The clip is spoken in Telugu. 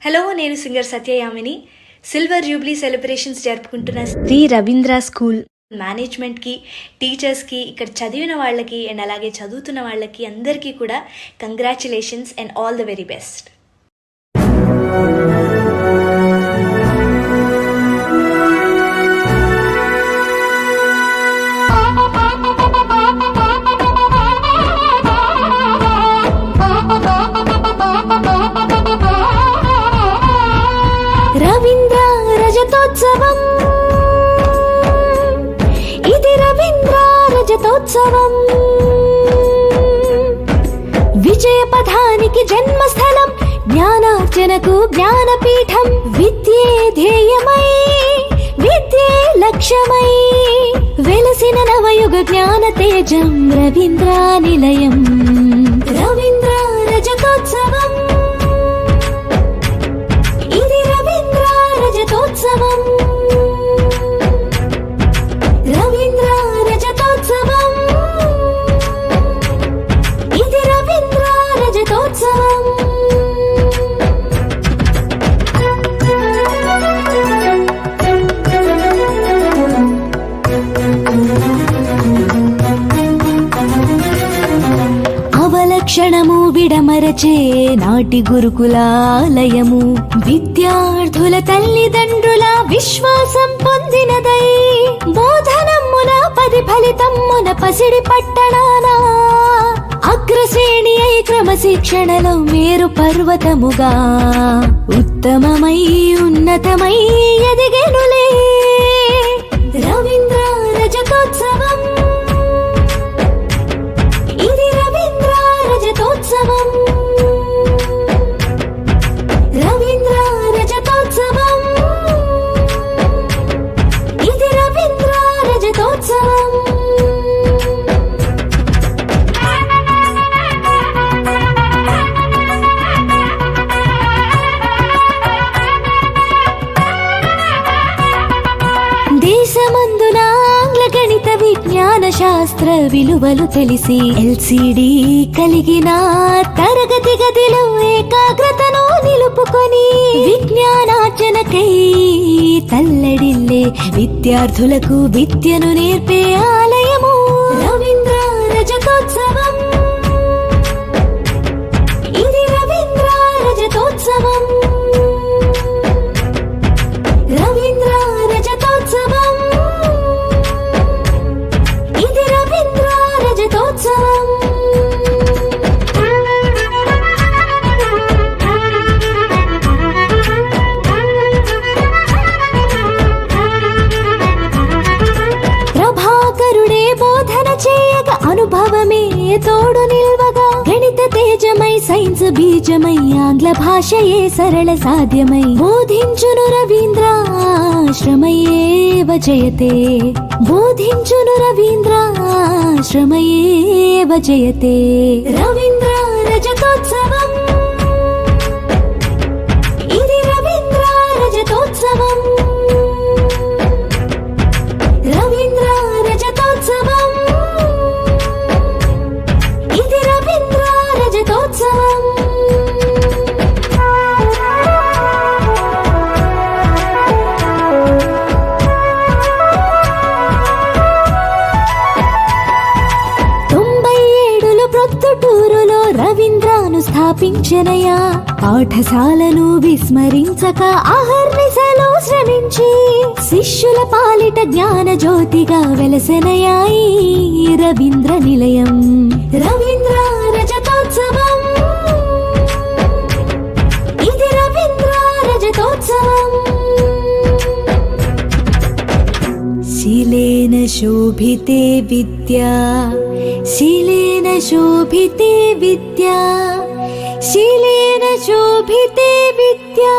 హలో, నేను singer Satya Yamini. Silver Jubilee celebrations జరుపుకుంటున్న శ్రీ రవీంద్ర స్కూల్ మేనేజ్మెంట్కి, టీచర్స్కి, ఇక్కడ చదివిన వాళ్ళకి అండ్ అలాగే చదువుతున్న వాళ్ళకి అందరికీ కూడా congratulations and all the very best. Ravindra రజతోత్సవం, ఇది రవీంద్ర రజతోత్సవం. విజయ పథానికి జన్మస్థలం, జ్ఞానార్జనకు జ్ఞానపీఠం. విద్యే ధ్యేయమై, విద్యే లక్ష్యమై వెలసిన నవయుగ జ్ఞాన తేజం రవీంద్ర నిలయం. రవీంద్ర రజతోత్సవం, రజతోత్సవం, రవీంద్ర రజతోత్సవం, ఇది రవీంద్ర రజతోత్సవం. అవలక్షణము విడమరచే నాటి గురుకులాలయము, విద్యార్థుల తల్లిదండ్రుల విశ్వాసం పొందినదై, బోధనమ్మున పది ఫలితమ్మున పసిడి పట్టణాన అగ్రశ్రేణి అయి క్రమశిక్షణలో మేరు పర్వతముగా ఉత్తమమై ఉన్నతమై ఎదిగెనులే. రవీంద్ర రజతోత్సవం, ఇది రవీంద్ర రజతోత్సవం, రవీంద్ర రజతోత్సవం, ఇది రవీంద్ర రజతోత్సవం. దేశమందున ఆంగ్ల గణిత విజ్ఞాన శాస్త్ర విలువలు తెలిసి LCD కలిగిన తరగతి గదిలో ఏకాగ్రతను నిలుపుకొని విజ్ఞానార్జనకై తల్లడిల్లే విద్యార్థులకు విద్యను నేర్పే ఆలయము రవీంద్ర రజతోత్సవం, ఇది రవీంద్ర రజతోత్సవం, రవీంద్ర రజతోత్సవం, ఇది రవీంద్ర రజతోత్సవం. ప్రభాకరుడే బోధన చేయగా అనుభవమే తోడు నిల్వగా, గణిత తేజమై సైన్స్ బీజమై ఆంగ్ల భాషయే సరళ సాధ్యమై బోధించును రవీంద్ర శ్రమయేవ జయతే, బోధించును రవీంద్ర శ్రమయేవ జయతే. రవీంద్ర రజతోత్సవం, ఇది రవీంద్ర రజతోత్సవం, రవీంద్ర రజతోత్సవం, ఇది రవీంద్ర రజతోత్సవం. ప్రొద్దుటూరులో రవీంద్రను స్థాపించనయా, పాఠశాలను విస్మరించక అహర్నిశలో శ్రమించి శిష్యుల పాలిట జ్ఞాన జ్యోతిగా వెలసెనయా ఈ రవీంద్ర నిలయం. రవీంద్ర రజతోత్సవం, ఇది రవీంద్ర రజతోత్సవం. శిలేన శోభితే విద్యా, శిలేన శోభితే విద్యా, శిలేన శోభితే విద్యా.